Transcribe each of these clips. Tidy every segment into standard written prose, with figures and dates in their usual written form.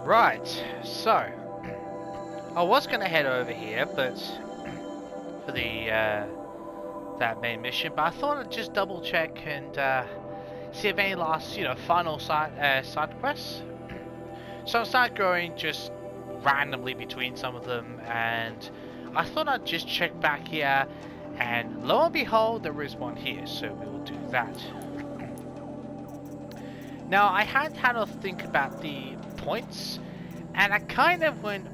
Right, so I was gonna head over here, but for the that main mission, but I thought I'd just double check and see if any last, final side quests. So I started going just randomly between some of them, and I thought I'd just check back here, and lo and behold, there is one here, so we will do that. Now, I had a think about the points, and I kind of went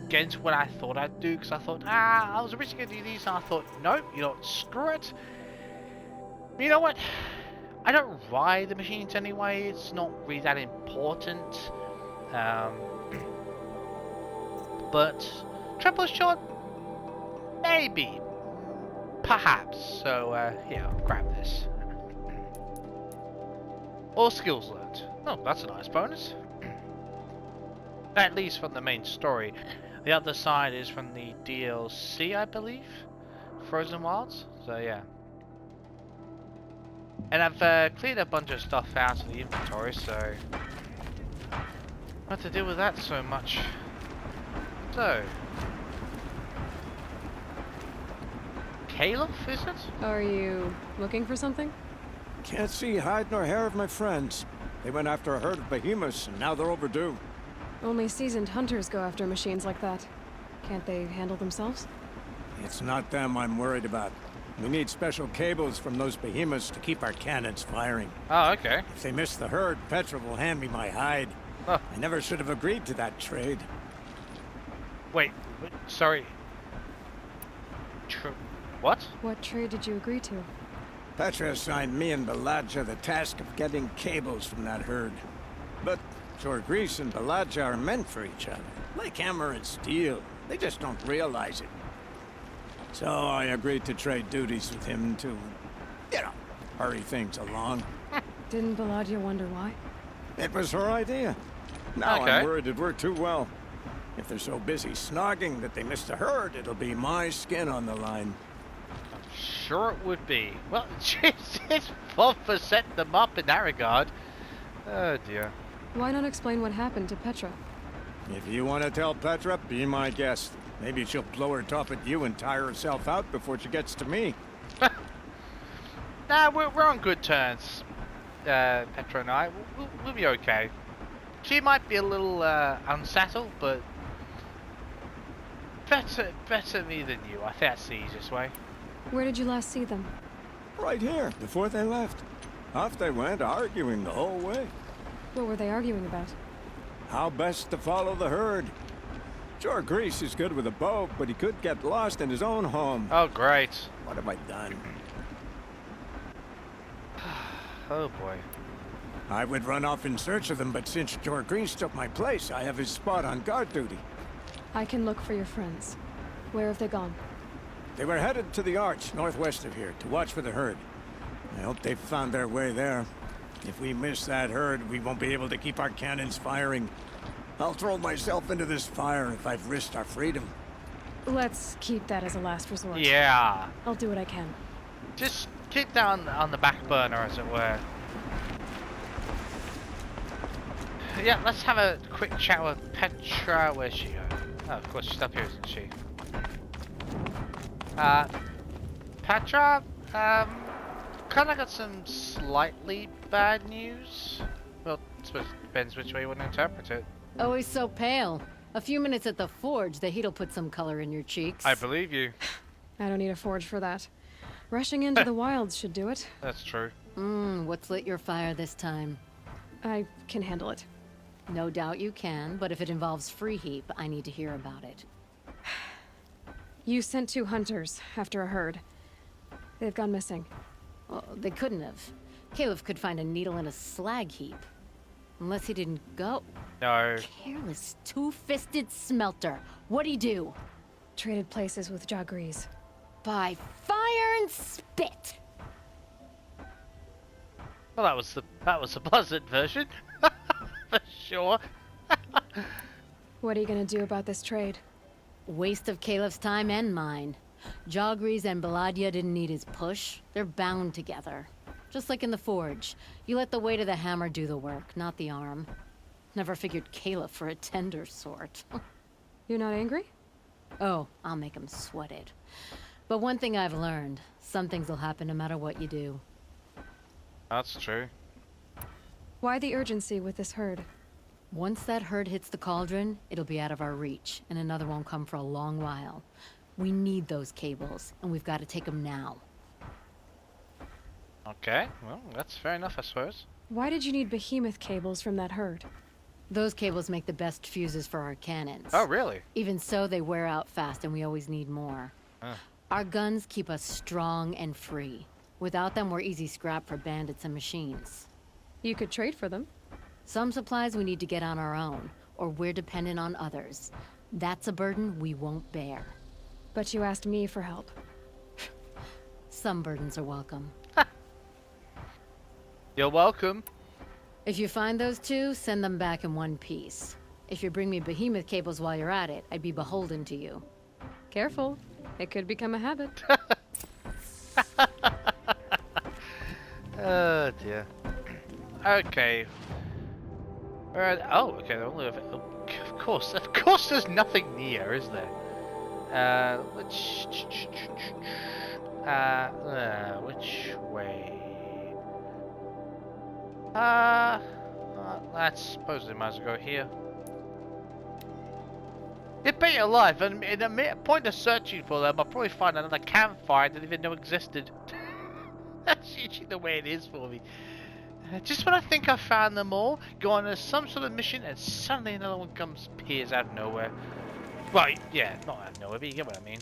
against what I thought I'd do, because I thought, I was originally going to do these, and I thought, nope, screw it. But you know what? I don't ride the machines anyway, it's not really that important. But triple shot, maybe, perhaps. So here, I'll grab this. All skills learned. Oh, that's a nice bonus. At least from the main story. The other side is from the DLC, I believe. Frozen Wilds. So yeah. And I've cleared a bunch of stuff out of the inventory, so not to deal with that so much. So, Caliph, is it? Are you looking for something? Can't see hide nor hair of my friends. They went after a herd of behemoths, and now they're overdue. Only seasoned hunters go after machines like that. Can't they handle themselves? It's not them I'm worried about. We need special cables from those behemoths to keep our cannons firing. Oh, okay. If they miss the herd, Petra will hand me my hide. Huh. I never should have agreed to that trade. Wait, sorry. What? What trade did you agree to? Petra assigned me and Baladja the task of getting cables from that herd. But Jorgris and Baladja are meant for each other, like hammer and steel. They just don't realize it. So I agreed to trade duties with him to, hurry things along. Didn't Baladja wonder why? It was her idea. Now Okay. I'm worried it worked too well. If they're so busy snogging that they miss the herd, it'll be my skin on the line. Sure it would be. Well, it's fun for setting them up in that regard. Oh dear. Why not explain what happened to Petra? If you want to tell Petra, be my guest. Maybe she'll blow her top at you and tire herself out before she gets to me. Nah, we're on good terms, Petra and I. We'll be okay. She might be a little unsettled, but better me than you. I think that's the easiest way. Where did you last see them? Right here, before they left. Off they went, arguing the whole way. What were they arguing about? How best to follow the herd. Jorgris is good with a bow, but he could get lost in his own home. Oh, great. What have I done? Oh boy. I would run off in search of them, but since Jorgris took my place, I have his spot on guard duty. I can look for your friends. Where have they gone? They were headed to the arch, northwest of here, to watch for the herd. I hope they found their way there. If we miss that herd, we won't be able to keep our cannons firing. I'll throw myself into this fire if I've risked our freedom. Let's keep that as a last resort. Yeah. I'll do what I can. Just keep that on the back burner, as it were. Yeah, let's have a quick chat with Petra. Where's she go? Oh, of course, she's up here, isn't she? Petra, kind of got some slightly bad news. Well, I suppose it depends which way you want to interpret it. Always so pale. A few minutes at the forge, the heat'll put some color in your cheeks. I believe you. I don't need a forge for that. Rushing into the wilds should do it. That's true. What's lit your fire this time? I can handle it. No doubt you can, but if it involves free heap, I need to hear about it. You sent 2 hunters after a herd. They've gone missing. Well, they couldn't have. Caliph could find a needle in a slag heap. Unless he didn't go. No. Careless, two-fisted smelter. What'd he do? Traded places with Jagris. By fire and spit! Well, that was the pleasant version. For sure. What are you gonna do about this trade? Waste of Caliph's time and mine. Jagris and Baladja didn't need his push. They're bound together. Just like in the forge. You let the weight of the hammer do the work, not the arm. Never figured Caleb for a tender sort. You're not angry? Oh, I'll make him sweat it. But one thing I've learned, some things will happen no matter what you do. That's true. Why the urgency with this herd? Once that herd hits the cauldron, it'll be out of our reach, and another won't come for a long while. We need those cables, and we've got to take them now. Okay, well, that's fair enough, I suppose. Why did you need behemoth cables from that herd? Those cables make the best fuses for our cannons. Oh, really? Even so, they wear out fast, and we always need more. Our guns keep us strong and free. Without them, we're easy scrap for bandits and machines. You could trade for them. Some supplies we need to get on our own, or we're dependent on others. That's a burden we won't bear. But you asked me for help. Some burdens are welcome. You're welcome. If you find those two, send them back in one piece. If you bring me behemoth cables while you're at it, I'd be beholden to you. Careful. It could become a habit. Oh, dear. Okay. Oh, okay, they're only of course there's nothing near, is there? Which way? I suppose they might as well go here. You'd be alive, and in a point of searching for them, I'll probably find another campfire I didn't even know existed. That's usually the way it is for me. Just when I think I've found them all, go on some sort of mission, and suddenly another one appears out of nowhere. Well, yeah, not out of nowhere, but you get what I mean.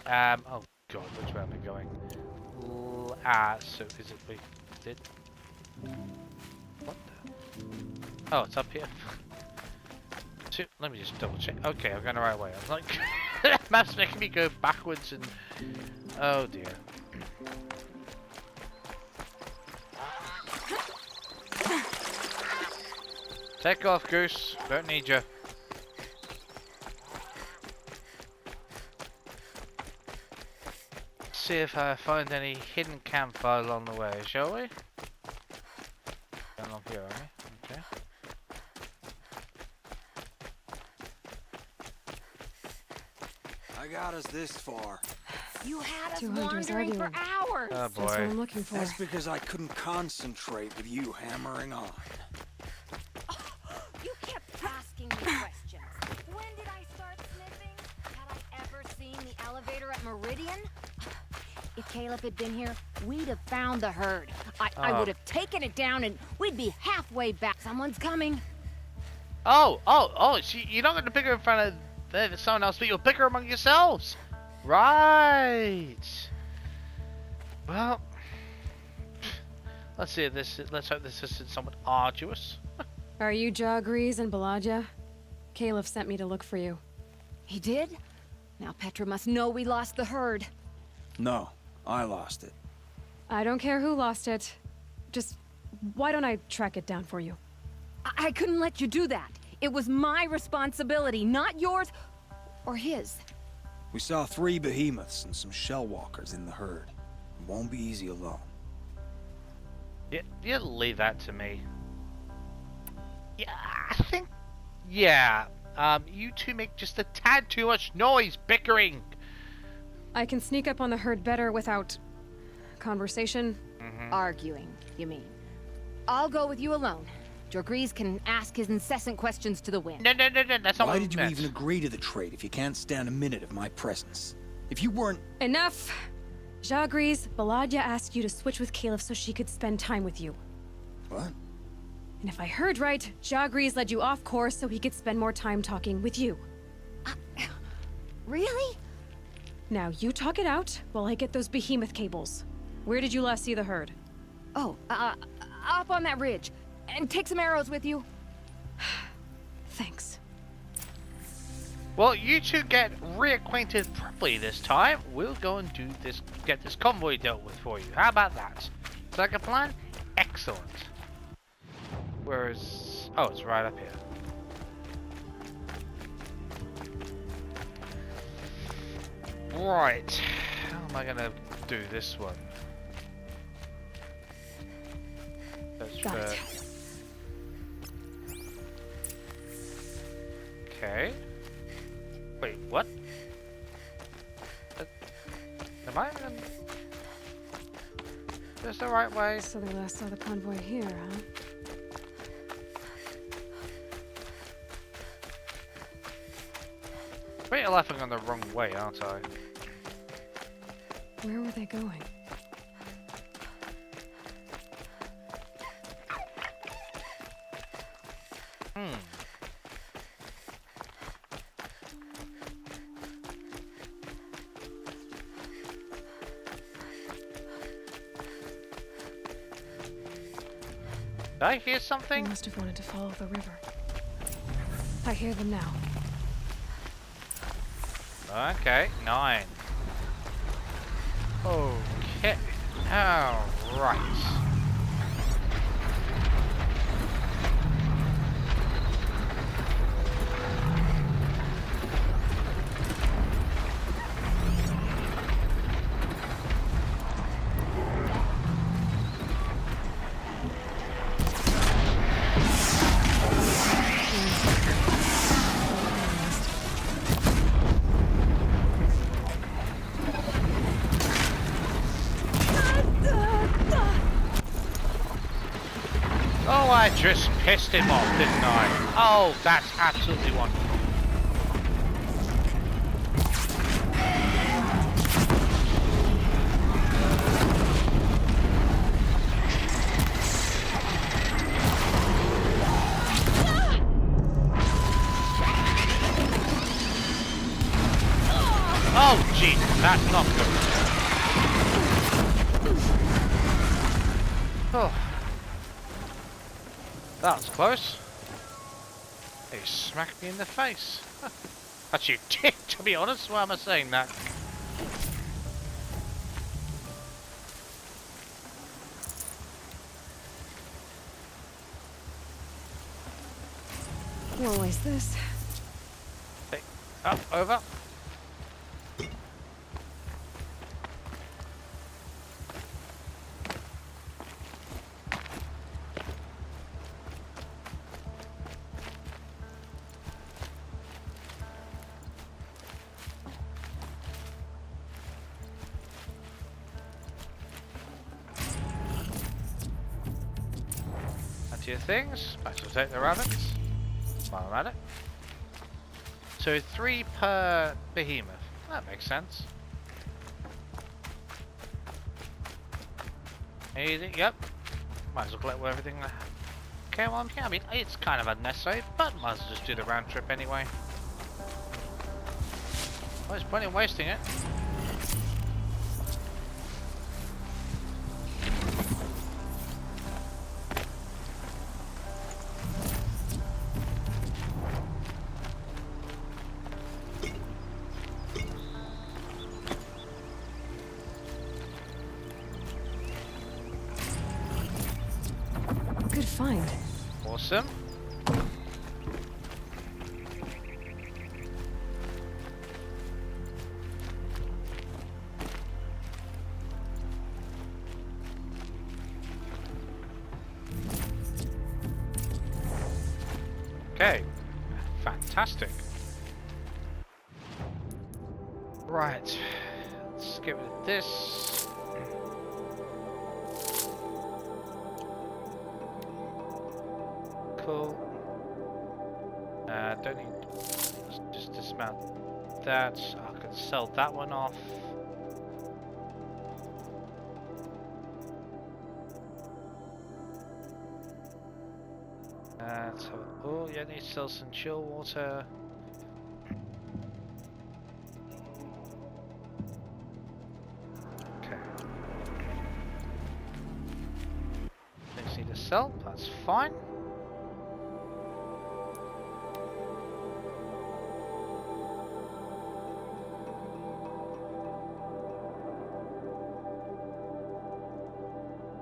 Oh god, which way am I going? So is it? Wait, is it? What the? Oh, it's up here. Let me just double check. Okay, I'm going the right way. I'm like, map's making me go backwards and. Oh dear. Take off, Goose. Don't need you. See if I find any hidden campfires along the way, shall we? Along here, are we? Okay. I got us this far. You had us 200 wandering for everywhere. hours. Oh That's what boy. I'm looking for. That's because I couldn't concentrate with you hammering on. You kept asking me questions. When did I start sniffing? Had I ever seen the elevator at Meridian? If Caleb had been here, we'd have found the herd. I would have taken it down and we'd be halfway back. Someone's coming. Oh, so you're not going to pick her in front of someone else, but you'll pick her among yourselves. Right. Well, let's see if let's hope this isn't somewhat arduous. Are you Jagrees and Baladia? Caleb sent me to look for you. He did? Now Petra must know we lost the herd. No, I lost it. I don't care who lost it. Just, why don't I track it down for you? I couldn't let you do that. It was my responsibility, not yours or his. We saw 3 behemoths and some shell walkers in the herd. It won't be easy alone. You leave that to me. Yeah, I think. Yeah. You two make just a tad too much noise, bickering. I can sneak up on the herd better without conversation. Arguing, you mean? I'll go with you alone. Jagrees can ask his incessant questions to the wind. No, that's not Why what did you meant. even agree to the trade if you can't stand a minute of my presence? If you weren't... Enough! Jagrees, Baladia asked you to switch with Caleb so she could spend time with you. What? And if I heard right, Jagrees led you off course so he could spend more time talking with you. Really? Now you talk it out while I get those behemoth cables. Where did you last see the herd? Oh, up on that ridge. And take some arrows with you. Thanks. Well, you two get reacquainted properly this time. We'll go and do this, get this convoy dealt with for you. How about that? Is that like a plan? Excellent. Where's... Oh, it's right up here. Right. How am I gonna do this one? Got it. Okay. Wait, what? Am I in... Is the right way? So they last saw the convoy here, huh? Wait, I'm laughing on the wrong way, aren't I? Where were they going? Did I hear They something? must have wanted to follow the river. I hear them now. Okay, 9. Okay. Alright. Oh, I just pissed him off, didn't I? Oh, that's absolutely wonderful. Oh, Jesus, that's not good. Oh. That was close. He smacked me in the face. Actually, did, to be honest. Why am I saying that? Won't waste this. Hey, up, over. Your things. Might as well take the rabbits while I'm at it. So 3 per behemoth. That makes sense. Anything? Yep. Might as well collect everything. Okay, well I'm here. I mean, it's kind of unnecessary, but might as well just do the round trip anyway. Well, there's plenty of wasting it. Good find. Awesome. Okay. Fantastic. Right. Let's get rid of this. Cool. Don't need... Just dismount that. I can sell that one off. So, oh, yeah, need to sell some chill water. Okay. Things need to sell, that's fine.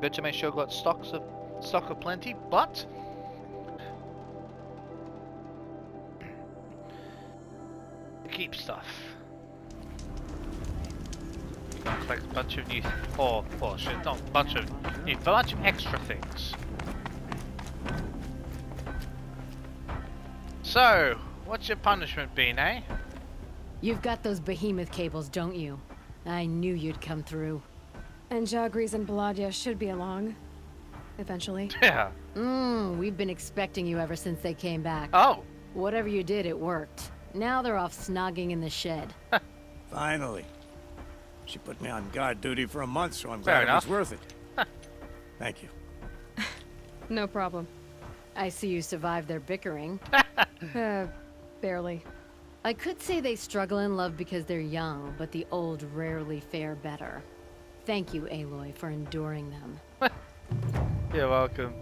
Good to make sure I've got stock of plenty, but keep stuff. Collect a bunch of new, shit, not a bunch of new, a bunch of extra things. So, what's your punishment been, eh? You've got those behemoth cables, don't you? I knew you'd come through. And Jagris and Baladia should be along. Eventually. Yeah. We've been expecting you ever since they came back. Oh. Whatever you did, it worked. Now they're off snogging in the shed. Finally. She put me on guard duty for a month, so I'm Fair glad it was enough. worth it. Thank you. No problem. I see you survived their bickering. Barely. I could say they struggle in love because they're young, but the old rarely fare better. Thank you, Aloy, for enduring them. You're welcome.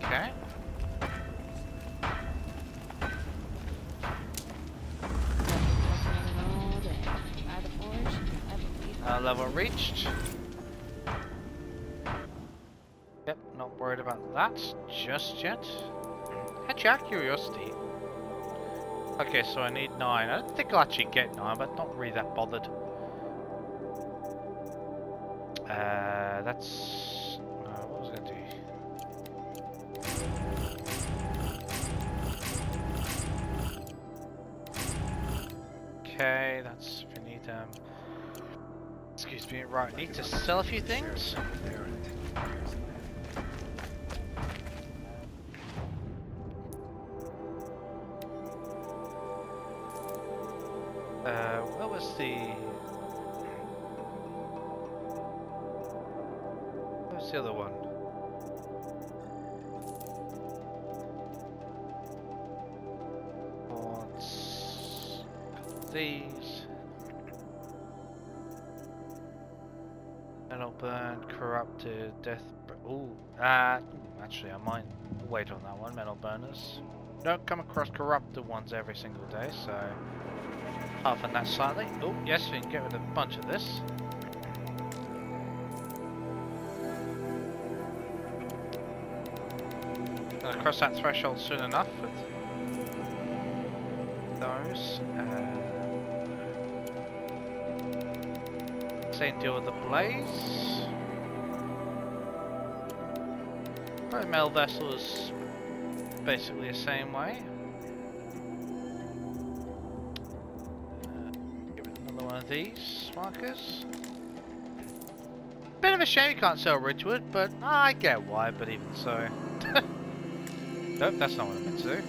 Okay. Level reached. Yep, not worried about that just yet. Actually, out of curiosity. Okay, so I need 9. I don't think I'll actually get 9, but not really that bothered. That's... what was I going to do? Okay, that's if you need excuse me, right, need to sell a few things. What was the... What was the other one? What's... These... Metal burn, corrupted, death... Ooh, actually I might wait on that one, metal burners. Don't come across corrupted ones every single day, so... Half on that slightly. Oh, yes, we can get rid of a bunch of this. Gonna cross that threshold soon enough with those. Same deal with the blaze. Right, metal vessel is basically the same way. These markers. Bit of a shame you can't sell Ridgewood, but I get why, but even so. Nope, that's not what I meant to do.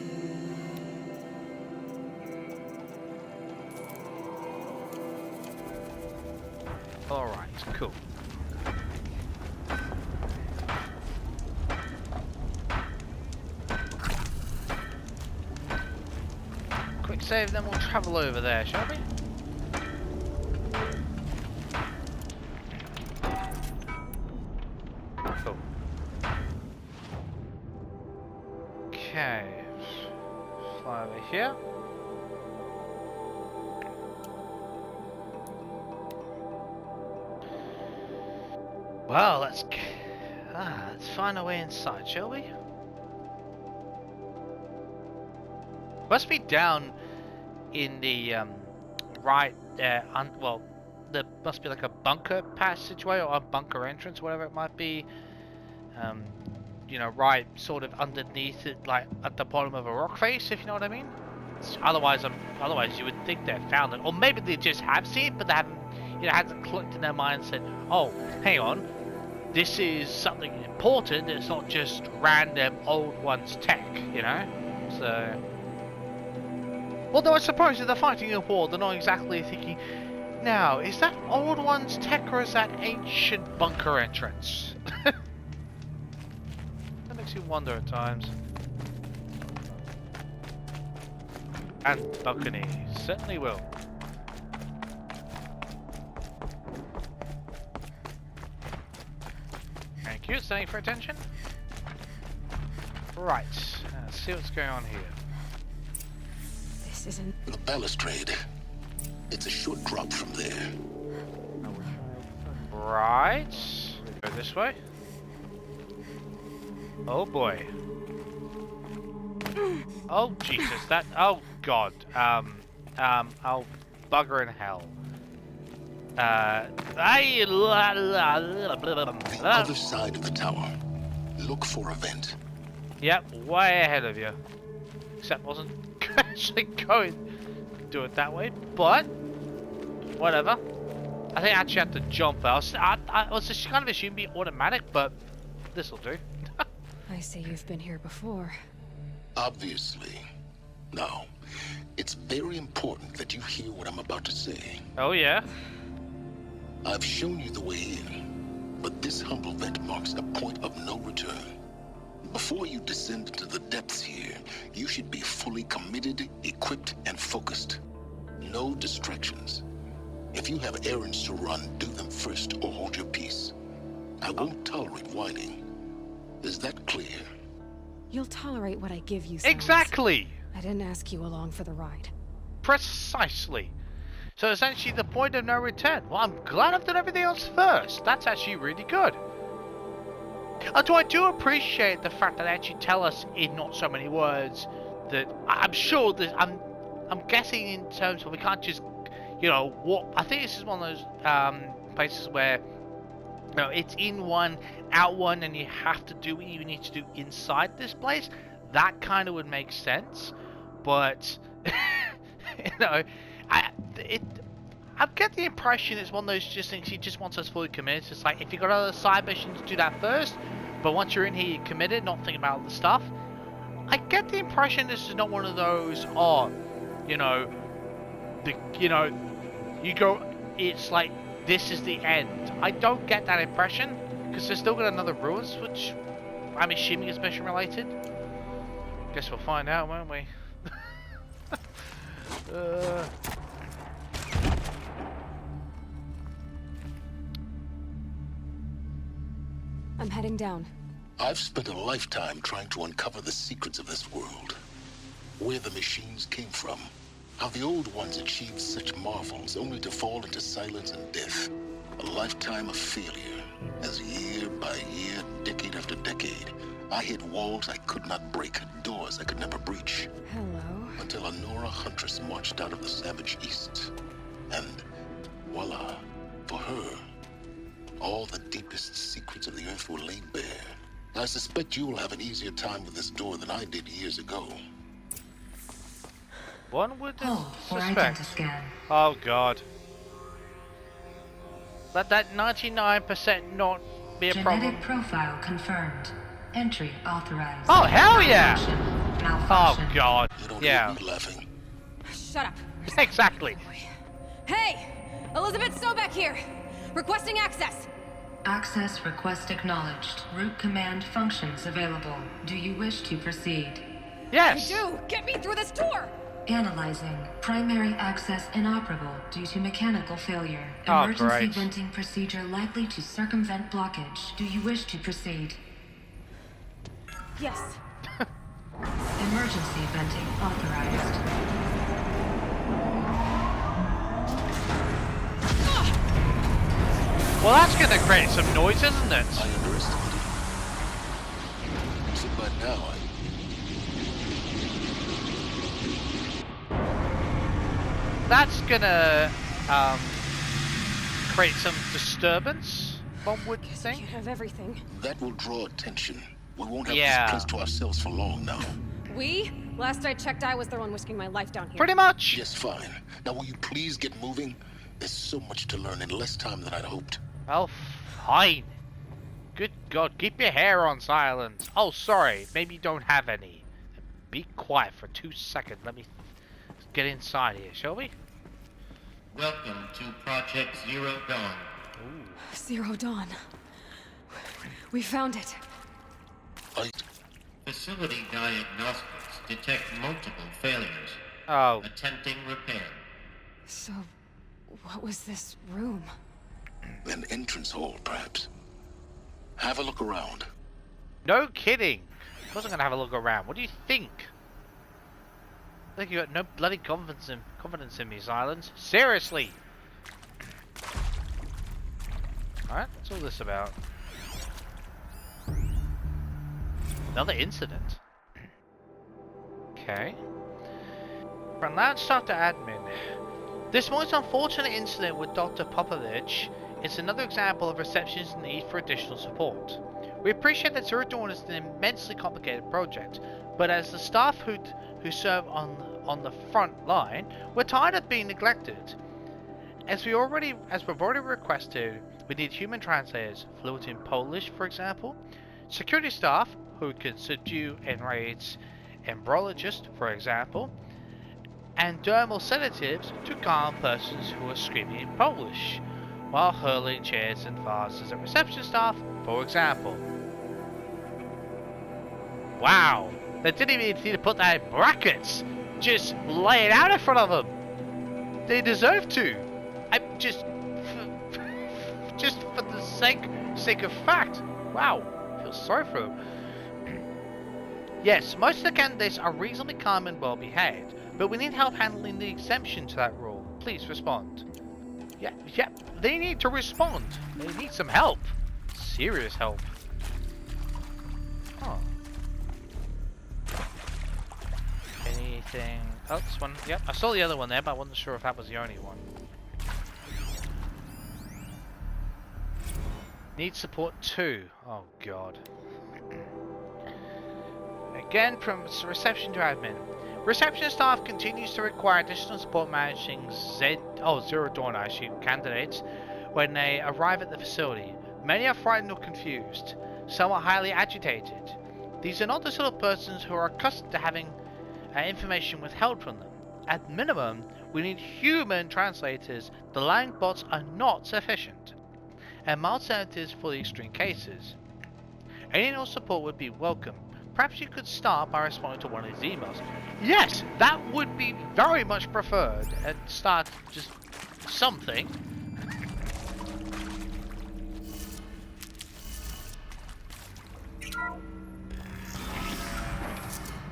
Alright, cool. Quick save, then we'll travel over there, shall we? Okay, fly over here. Well, let's find our way inside, shall we? Must be down in the right there. Well, there must be like a bunker passageway or a bunker entrance, whatever it might be. You know, right sort of underneath it, like at the bottom of a rock face, if you know what I mean. Otherwise you would think they found it, or maybe they just have seen it, but they haven't, you know, hasn't clicked in their mind and said, "Oh, hang on, this is something important. It's not just random old one's tech," you know. So, although I suppose if they're fighting a war, they're not exactly thinking, "Now, is that old one's tech or is that ancient bunker entrance?" Makes you wonder at times. And balcony certainly will. Thank you, thank you for attention. Right, let's see what's going on here. This isn't... The balustrade. It's a short drop from there. Right, go this way. Oh boy. Oh Jesus, that, oh god. Oh bugger in hell. The other side of the tower. Look for a vent. Yep, way ahead of you. Except wasn't actually going to do it that way, but whatever. I think I actually have to jump. I was just kind of assuming it'd be automatic, but this'll do. I see you've been here before. Obviously. Now, it's very important that you hear what I'm about to say. Oh yeah? I've shown you the way in, but this humble vent marks a point of no return. Before you descend into the depths here, you should be fully committed, equipped, and focused. No distractions. If you have errands to run, do them first or hold your peace. I won't tolerate whining. Is that clear? You'll tolerate what I give you, Silence. Exactly! I didn't ask you along for the ride. Precisely. So essentially the point of no return. Well, I'm glad I've done everything else first. That's actually really good. Although I do appreciate the fact that they actually tell us in not so many words that I'm sure that I'm guessing in terms of we can't just, you know, walk. I think this is one of those places where, you know, it's in one, out one, and you have to do what you need to do inside this place. That kind of would make sense, but you know, I get the impression it's one of those just things he just wants us fully committed. It's like, if you got other side missions, do that first. But once you're in here, you're committed, not thinking about the stuff. I get the impression this is not one of those, you know, you go, it's like, this is the end. I don't get that impression, because they're still got another ruins, which I'm assuming is mission related. Guess we'll find out, won't we? I'm heading down. I've spent a lifetime trying to uncover the secrets of this world. Where the machines came from. How the old ones achieved such marvels only to fall into silence and death. A lifetime of failure. As year by year, decade after decade, I hit walls I could not break, doors I could never breach. Hello. Until a Nora huntress marched out of the savage east. And voila, for her, all the deepest secrets of the earth were laid bare. I suspect you will have an easier time with this door than I did years ago. One would suspect. suspect. Oh god. Let that 99% not be a problem. Genetic profile confirmed. Entry authorized. Oh hell yeah! Malfunction. Oh god. You don't Yeah. hear me laughing. Shut up. Exactly. Hey! Elizabeth Sobeck here! Requesting access! Access request acknowledged. Root command functions available. Do you wish to proceed? Yes. Do! Get me through this door! Analyzing. Primary access inoperable due to mechanical failure. Oh, Emergency great. venting procedure likely to circumvent blockage. Do you wish to proceed? Yes. Emergency venting authorized. Well, that's gonna create some noise, isn't it? I underestimated. So by now, That's gonna create some disturbance, one would You think. have everything. that will draw attention. We won't have Yeah. this place to ourselves for long now. We? Last I checked, I was the one risking my life down here. Pretty much. Yes, fine. Now will you please get moving? There's so much to learn in less time than I'd hoped. Oh, fine. Good God, keep your hair on silent. Oh, sorry, maybe you don't have any. Be quiet for 2 seconds. Let me get inside here, shall we? Welcome to Project Zero Dawn. Zero Dawn. We found it. Facility diagnostics detect multiple failures. Oh, Attempting repair. So, what was this room? An entrance hall, perhaps. Have a look around. no kidding. I wasn't gonna have a look around. What do you think? I think you got no bloody confidence in me, Silence. Seriously. Alright, what's all this about? Another incident. Okay. From that start to admin. This most unfortunate incident with Dr. Popovich is another example of reception's need for additional support. We appreciate that Zero Dawn is an immensely complicated project, but as the staff who serve on the front line, we're tired of being neglected. As we've already requested, we need human translators, fluent in Polish, for example, security staff who can subdue enraged embryologists, for example, and dermal sedatives to calm persons who are screaming in Polish, while hurling chairs and vases at reception staff, for example. Wow, they didn't even need to put that in brackets. Just lay it out in front of them. They deserve to. I'm just for the sake of fact. Wow, I feel sorry for them. Yes, most of the candidates are reasonably calm and well behaved, but we need help handling the exemption to that rule. Please respond. Yeah, they need to respond. They need some help. Serious help. Oh. Anything else? One? Yep, I saw the other one there, but I wasn't sure if that was the only one. Need support too. Oh god. Again, from reception to admin. Reception staff continues to require additional support managing Zero Dawn candidates when they arrive at the facility. Many are frightened or confused. Some are highly agitated. These are not the sort of persons who are accustomed to having information withheld from them. At minimum, we need human translators. The line bots are not sufficient. And mild sedatives for the extreme cases. Any and all support would be welcome. Perhaps you could start by responding to one of these emails. Yes, that would be very much preferred. And start just something.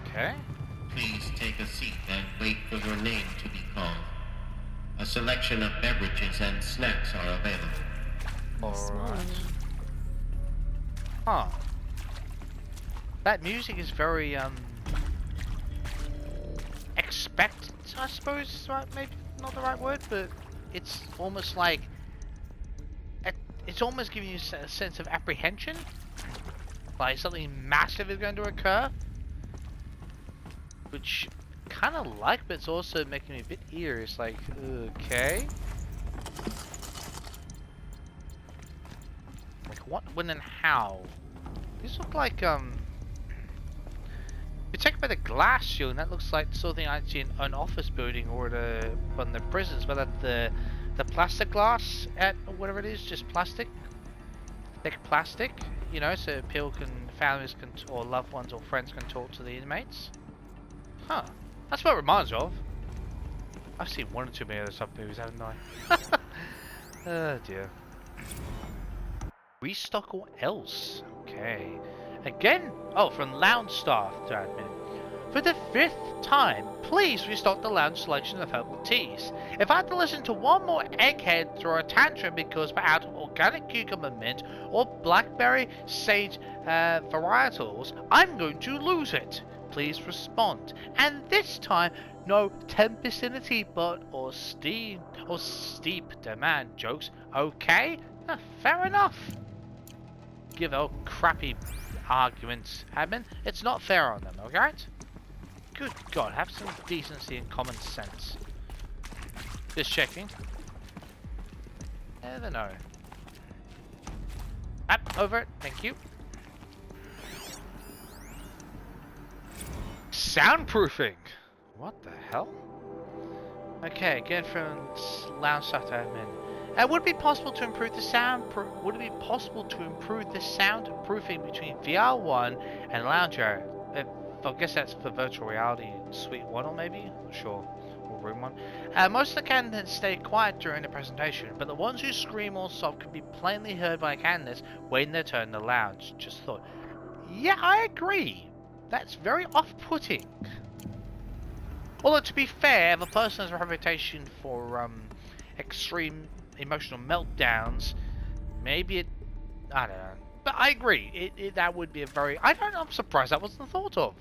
Okay. Please take a seat and wait for your name to be called. A selection of beverages and snacks are available. Alright. Huh. That music is very, expectant, I suppose is right, maybe not the right word, but it's almost like, it's almost giving you a sense of apprehension. Like something massive is going to occur. Which, kind of like, but it's also making me a bit eerie. It's like, okay. Like what, when and how? These look like, you check by the glass shield, and that looks like something I'd see in an office building or one of the prisons, but at the plastic glass at whatever it is, just plastic, thick plastic, you know, so families can, or loved ones or friends can talk to the inmates. Huh, that's what it reminds me of. I've seen one or two many other sub movies, haven't I? Oh dear. Restock or else? Okay. Again, from lounge staff to admin. For the 5th time, please restock the lounge selection of herbal teas. If I have to listen to one more egghead throw a tantrum because we're out of organic cucumber mint or blackberry sage varietals, I'm going to lose it. Please respond. And this time, no tempest in a teapot or steep demand jokes. Okay? Fair enough. Give out crappy arguments, admin. It's not fair on them, alright? Good God, have some decency and common sense. Just checking. Never know. Over it. Thank you. Soundproofing. What the hell? Okay, again from lounge staff to admin. Would it be possible to improve the soundproofing between VR1 and Lounger? I guess that's for virtual reality Suite 1 or maybe? Not sure. Or Room 1. Most of the candidates stay quiet during the presentation, but the ones who scream or sob can be plainly heard by candidates waiting their turn in the lounge. Just thought. Yeah, I agree. That's very off-putting. Although to be fair, if a person has a reputation for extreme emotional meltdowns, maybe it, I don't know, but I agree, that would be a very, I'm surprised that wasn't thought of.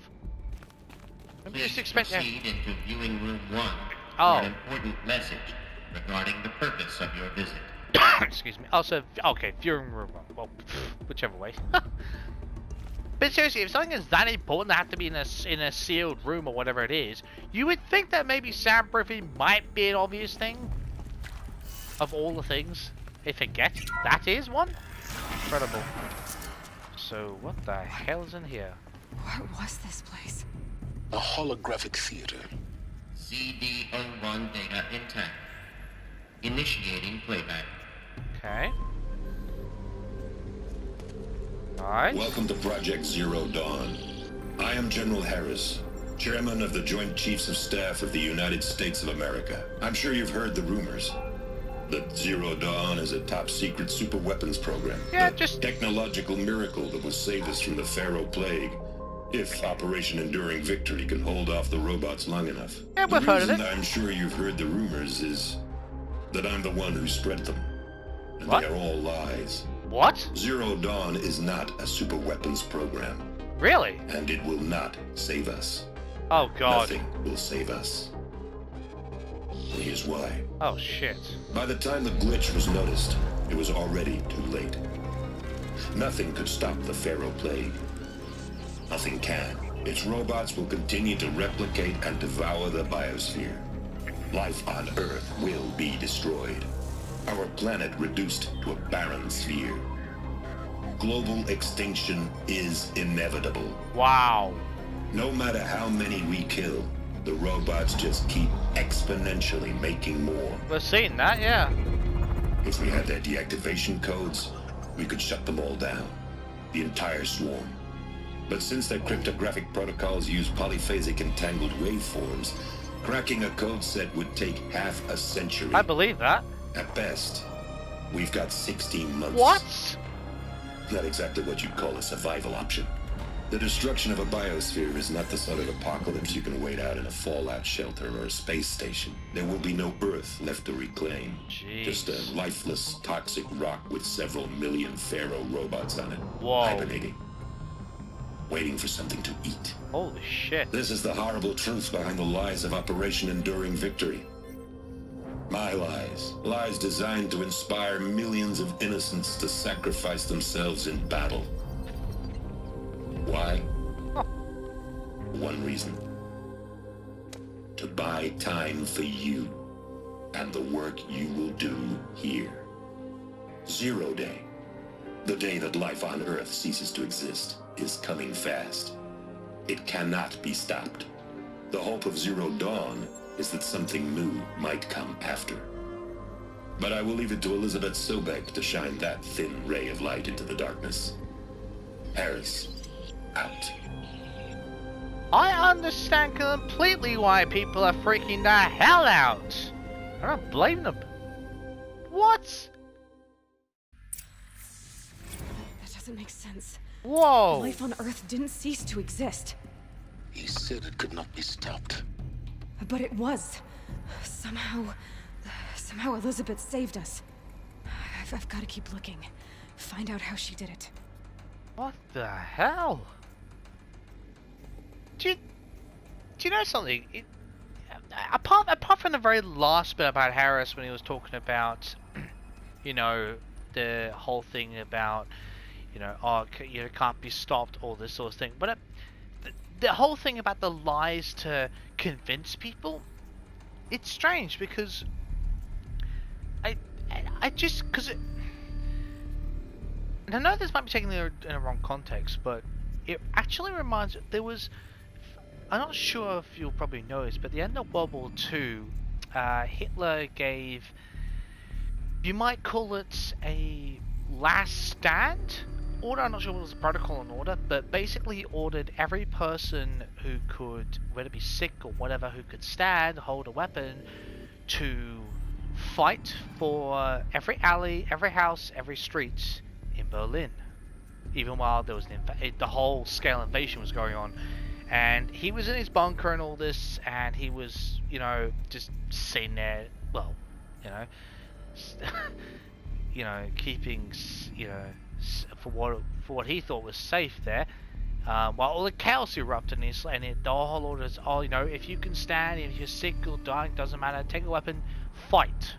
Maybe Please just expect proceed into viewing room 1 for Oh. an important message. regarding the purpose of your visit. Excuse me. Also, okay, viewing room. Well, whichever way. But seriously, if something is that important to have to be in a sealed room or whatever it is, you would think that maybe soundproofing might be an obvious thing. Of all the things, I forget that is one. Incredible. So what the hell is in here? What was this place? A holographic theater. CD01 data intact. Initiating playback. Okay. Alright. Welcome to Project Zero Dawn. I am General Harris, Chairman of the Joint Chiefs of Staff of the United States of America. I'm sure you've heard the rumors that Zero Dawn is a top-secret superweapons program. Yeah, the just technological miracle that will save us from the Pharaoh Plague, if Operation Enduring Victory can hold off the robots long enough. Yeah, we've heard of it. The reason I'm sure you've heard the rumors is that I'm the one who spread them. And What? they are all lies. What? Zero Dawn is not a superweapons program. Really? And it will not save us. Oh god. Nothing will save us. Here's why. Oh shit. By the time the glitch was noticed, it was already too late. Nothing could stop the Pharaoh Plague. Nothing can. Its robots will continue to replicate and devour the biosphere. Life on Earth will be destroyed. Our planet reduced to a barren sphere. Global extinction is inevitable. Wow. No matter how many we kill, the robots just keep exponentially making more. We're seeing that, yeah. If we had their deactivation codes, we could shut them all down. The entire swarm. But since their cryptographic protocols use polyphasic entangled waveforms, cracking a code set would take half a century. I believe that. At best, we've got 16 months. What? Not exactly what you'd call a survival option. The destruction of a biosphere is not the sort of apocalypse you can wait out in a fallout shelter or a space station. There will be no Earth left to reclaim. Jeez. Just a lifeless, toxic rock with several million Pharaoh robots on it. Whoa. Hibernating. Waiting for something to eat. Holy shit. This is the horrible truth behind the lies of Operation Enduring Victory. My lies. Lies designed to inspire millions of innocents to sacrifice themselves in battle. Why? One reason. To buy time for you and the work you will do here. Zero Day, the day that life on Earth ceases to exist, is coming fast. It cannot be stopped. The hope of Zero Dawn is that something new might come after. But I will leave it to Elizabeth Sobek to shine that thin ray of light into the darkness. Harris, out. I understand completely why people are freaking the hell out. I don't blame them. What? That doesn't make sense. Whoa. Life on Earth didn't cease to exist. He said it could not be stopped. But it was. Somehow Elizabeth saved us. I've got to keep looking. Find out how she did it. What the hell? Do you know something? Apart from the very last bit about Harris when he was talking about, you know, the whole thing about, you know, oh, you can't be stopped, all this sort of thing. But the whole thing about the lies to convince people, it's strange because I just, because it, and I know this might be taken in a wrong context, but it actually reminds, there was, I'm not sure if you'll probably know this, but at the end of World War II, Hitler gave, you might call it a last stand order. I'm not sure what was the protocol and order, but basically he ordered every person who could, whether it be sick or whatever, who could stand, hold a weapon, to fight for every alley, every house, every street in Berlin. Even while there was the whole scale invasion was going on. And he was in his bunker and all this, and he was, you know, just sitting there, well, you know, you know, keeping, you know, for what he thought was safe there, while all the chaos erupted, and the whole order is, oh, you know, if you can stand, if you're sick or dying, doesn't matter, take a weapon, fight.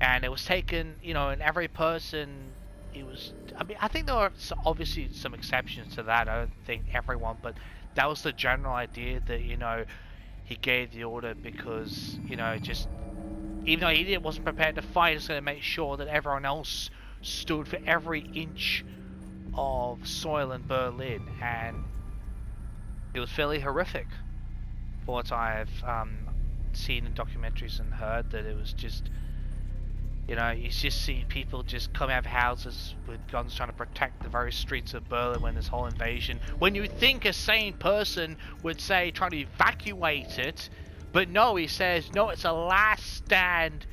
and it was taken, you know, and every person, it was, I mean, I think there were obviously some exceptions to that. I don't think everyone, but that was the general idea that, you know, he gave the order because, you know, just, even though he wasn't prepared to fight, he was going to make sure that everyone else stood for every inch of soil in Berlin, and it was fairly horrific for what I've seen in documentaries and heard. That it was just, you know, you just see people just come out of houses with guns trying to protect the very streets of Berlin when this whole invasion, when you think a sane person would say try to evacuate it, but no, he says no, it's a last stand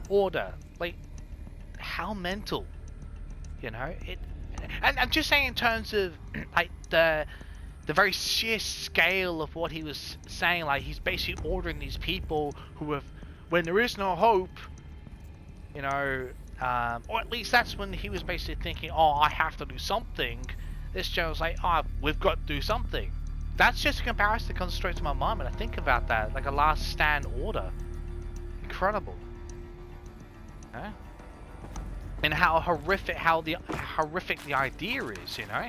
order. Like, how mental, you know? It, and I'm just saying in terms of like the very sheer scale of what he was saying. Like, he's basically ordering these people who have, when there is no hope, you know, or at least that's when he was basically thinking, oh, I have to do something. This general's like, oh, we've got to do something. That's just a comparison that comes straight to my mind when I think about that, like a last stand order. Incredible. Huh? And how horrific, horrific the idea is, you know?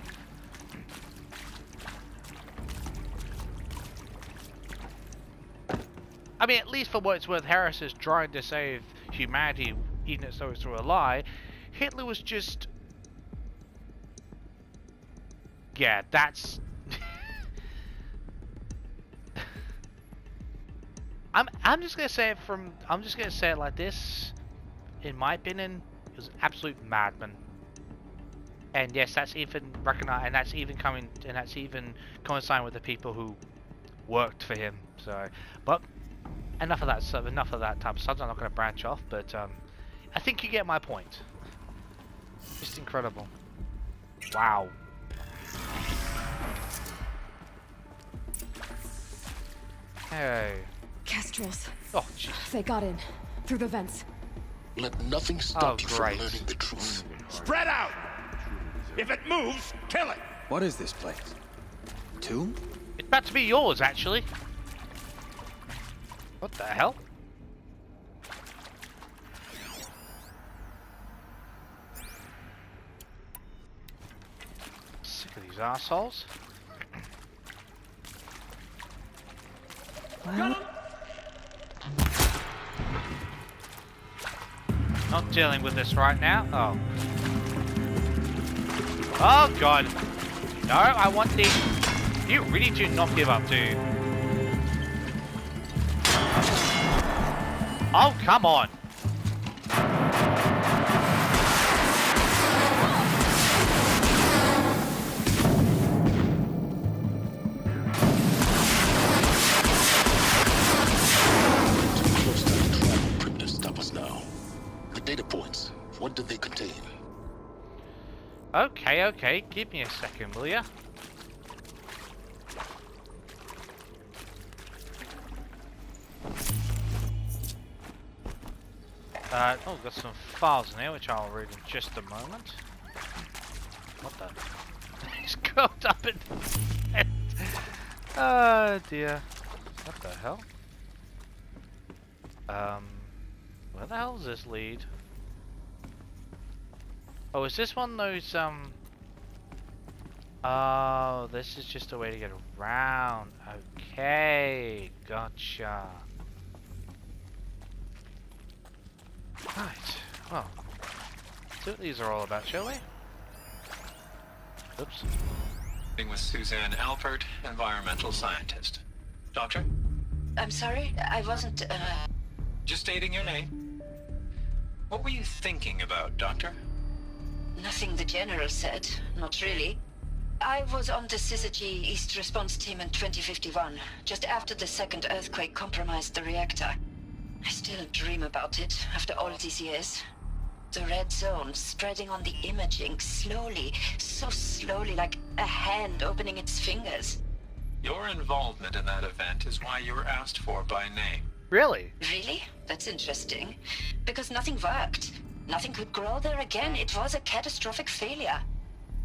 I mean, at least for what it's worth, Harris is trying to save humanity, even though it's through a lie. Hitler was just... yeah, that's... I'm just gonna say it from... I'm just gonna say it like this. In my opinion, he was an absolute madman. And yes, that's even recognized, and that's even coming, and that's even coinciding with the people who worked for him. So, but enough of that. So enough of that type of stuff. I'm not going to branch off, but I think you get my point. Just incredible. Wow. Hey. Kestrels. Oh, jeez. They got in through the vents. Let nothing stop you from learning the truth. Spread out! If it moves, kill it! What is this place? Tomb? It's about to be yours, actually. What the hell? Sick of these assholes. Well, Not dealing with this right now. Oh. Oh god. No, I want the... You really do not give up, do you? Oh, come on. What do they contain? Okay. Give me a second, will ya? Oh, got some files in here, which I'll read in just a moment. What the? He's curled up in bed. Oh dear. What the hell? Where the hell does this lead? Oh, is this one of those, oh, this is just a way to get around. Okay, gotcha. Right, well, let's see what these are all about, shall we? Oops. With Suzanne Alpert, environmental scientist. Doctor? I'm sorry, I wasn't, Just stating your name. What were you thinking about, Doctor? Nothing the General said, not really. I was on the Syzygy East Response Team in 2051, just after the second earthquake compromised the reactor. I still dream about it, after all these years. The red zone spreading on the imaging, slowly, so slowly, like a hand opening its fingers. Your involvement in that event is why you were asked for by name. Really? Really? That's interesting. Because nothing worked. Nothing could grow there again. It was a catastrophic failure.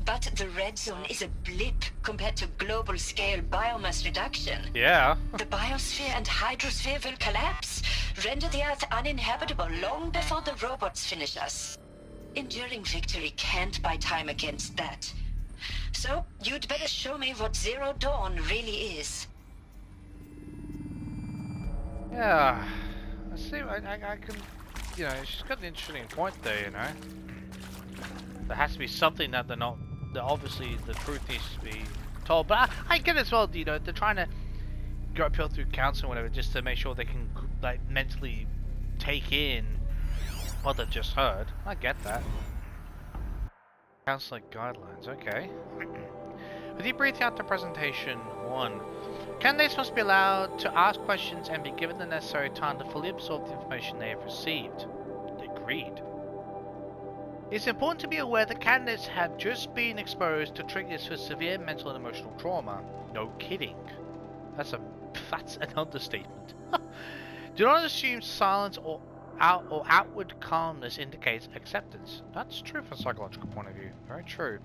But the red zone is a blip compared to global-scale biomass reduction. Yeah. The biosphere and hydrosphere will collapse, render the Earth uninhabitable long before the robots finish us. Enduring victory can't buy time against that. So, you'd better show me what Zero Dawn really is. Yeah. I see, I can... You know, she's got an interesting point there, you know. There has to be something that they're not... That obviously the truth needs to be told. But I get it as well, you know, they're trying to go people through counsel or whatever just to make sure they can, like, mentally take in what they've just heard. I get that. Counseling guidelines, okay. With you breathing out the presentation 1, candidates must be allowed to ask questions and be given the necessary time to fully absorb the information they have received. Agreed. It's important to be aware that candidates have just been exposed to triggers for severe mental and emotional trauma. No kidding. That's an understatement. Do not assume silence or outward calmness indicates acceptance. That's true from a psychological point of view. Very true.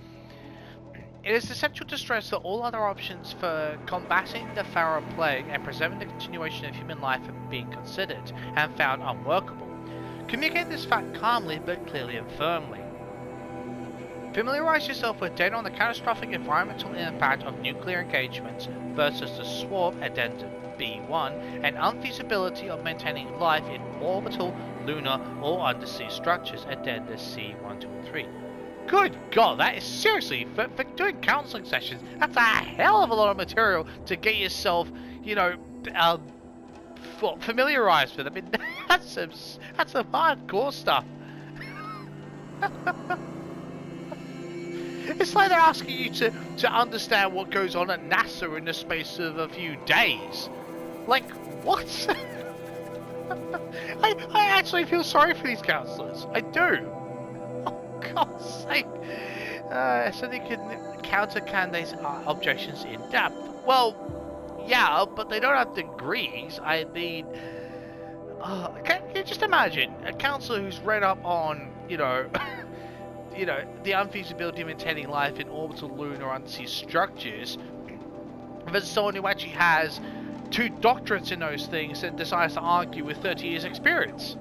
It is essential to stress that all other options for combating the Pharaoh plague and preserving the continuation of human life have been considered and found unworkable. Communicate this fact calmly but clearly and firmly. Familiarize yourself with data on the catastrophic environmental impact of nuclear engagement versus the SWORP Addendum B1 and unfeasibility of maintaining life in orbital, lunar, or undersea structures Addenda C1, 2, and 3. Good God, that is seriously, for doing counseling sessions, that's a hell of a lot of material to get yourself, you know, familiarized with. I mean, that's some hardcore stuff. It's like they're asking you to understand what goes on at NASA in the space of a few days. Like, what? I actually feel sorry for these counselors. I do. Oh, God's sake. So they can counter candidates' objections in depth. Well, yeah, but they don't have degrees. I mean, can you just imagine a counselor who's read up on, you know, you know, the unfeasibility of maintaining life in orbital, lunar, undersea structures, versus someone who actually has 2 doctorates in those things and decides to argue with 30 years experience.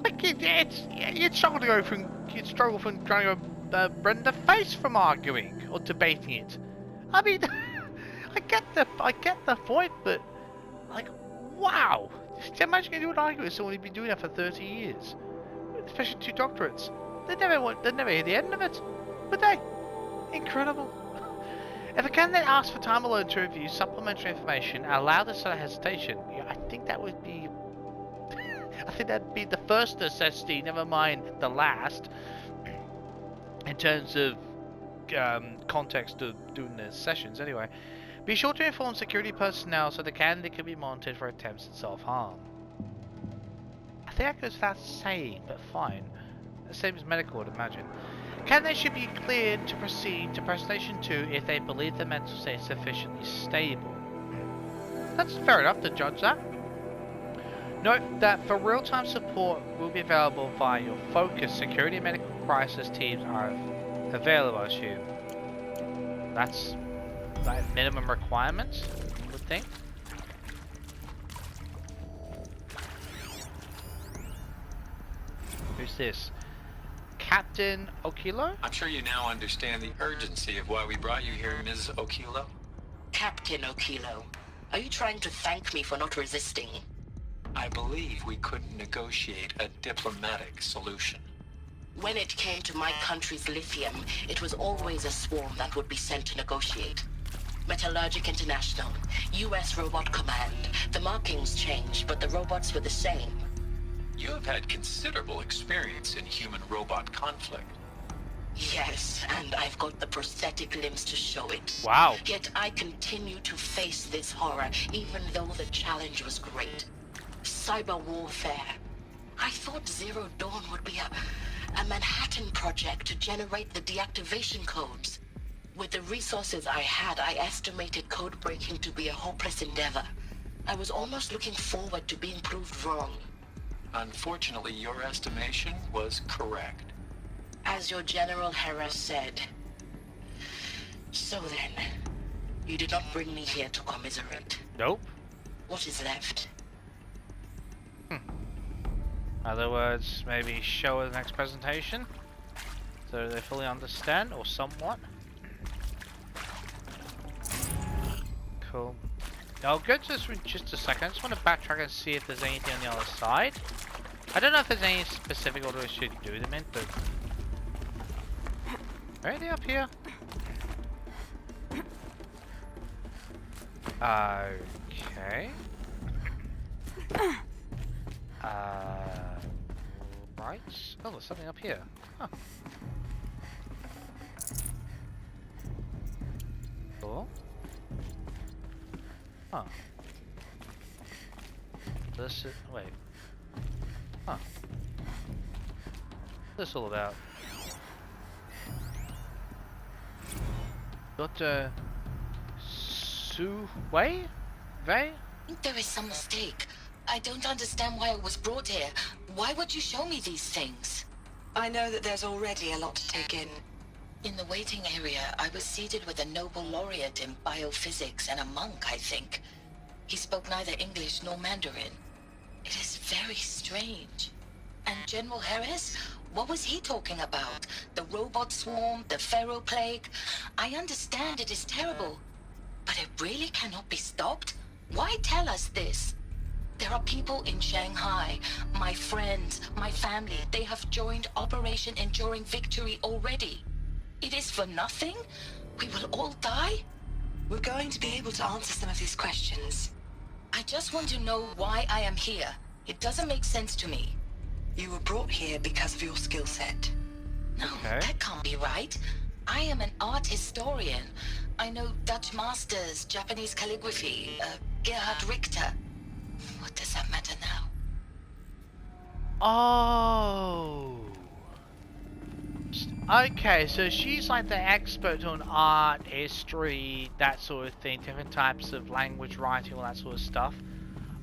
Like, you'd struggle from trying to rend the face from arguing or debating it. I mean, I get the point, but like, wow! Just imagine you do an argument with someone who'd been doing that for 30 years, especially 2 doctorates. They'd never hear the end of it, would they? Incredible. If a candidate asks for time alone to review supplementary information and allow this sort of hesitation, yeah, I think that would be... I think that'd be the first necessity, never mind the last, in terms of context of doing the sessions anyway. Be sure to inform security personnel so the candidate can be monitored for attempts at self-harm. I think that goes without saying, but fine. The same as medical, I'd imagine. Candidates should be cleared to proceed to presentation 2 if they believe their mental state is sufficiently stable. That's fair enough to judge that. Note that for real-time support will be available via your focused security and medical crisis teams are available to you. That's like minimum requirements, I would think. Who's this? Captain Okilo? I'm sure you now understand the urgency of why we brought you here, Ms. Okilo. Captain Okilo, are you trying to thank me for not resisting? I believe we couldn't negotiate a diplomatic solution. When it came to my country's lithium, it was always a swarm that would be sent to negotiate. Metallurgic International, US Robot Command. The markings changed, but the robots were the same. You have had considerable experience in human-robot conflict. Yes, and I've got the prosthetic limbs to show it. Wow. Yet I continue to face this horror, even though the challenge was great. Cyber warfare. I thought Zero Dawn would be a Manhattan project to generate the deactivation codes. With the resources I had, I estimated code breaking to be a hopeless endeavor. I was almost looking forward to being proved wrong. Unfortunately, your estimation was correct. As your General Hera said, So then, you did not bring me here to commiserate. Nope. What is left? Other words, maybe show the next presentation so they fully understand, or somewhat. Cool. I'll go to this in just a second. I just want to backtrack and see if there's anything on the other side. I don't know if there's any specific order I should do them in, but... Are they up here? Okay. Right. Oh, there's something up here. Huh. Cool. Huh. This is... wait. Huh. What's this all about? Dr. Su Wei? Vei? I think there is some mistake. I don't understand why I was brought here. Why would you show me these things? I know that there's already a lot to take in. In the waiting area, I was seated with a Nobel laureate in biophysics and a monk, I think. He spoke neither English nor Mandarin. It is very strange. And General Harris? What was he talking about? The robot swarm, the Pharaoh plague? I understand it is terrible, but it really cannot be stopped? Why tell us this? There are people in Shanghai, my friends, my family. They have joined Operation Enduring Victory already. It is for nothing? We will all die? We're going to be able to answer some of these questions. I just want to know why I am here. It doesn't make sense to me. You were brought here because of your skill set. No, that can't be right. I am an art historian. I know Dutch masters, Japanese calligraphy, Gerhard Richter. What does that matter now? Oh. Okay, so she's like the expert on art, history, that sort of thing, different types of language, writing, all that sort of stuff.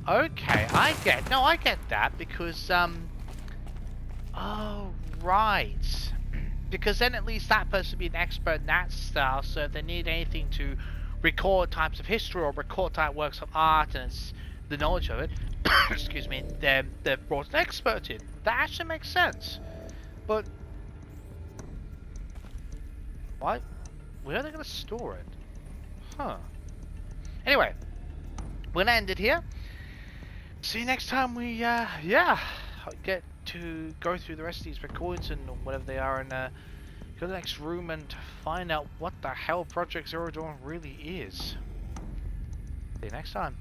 Okay, I get that because, oh, right. Because then at least that person would be an expert in that style, so if they need anything to record types of history or record type works of art and it's the knowledge of it, excuse me, they've brought an expert in. That actually makes sense. But why? Where are they going to store it? Huh. Anyway, we're going to end it here. See you next time we, get to go through the rest of these recordings and whatever they are and go to the next room and find out what the hell Project Zero Dawn really is. See you next time.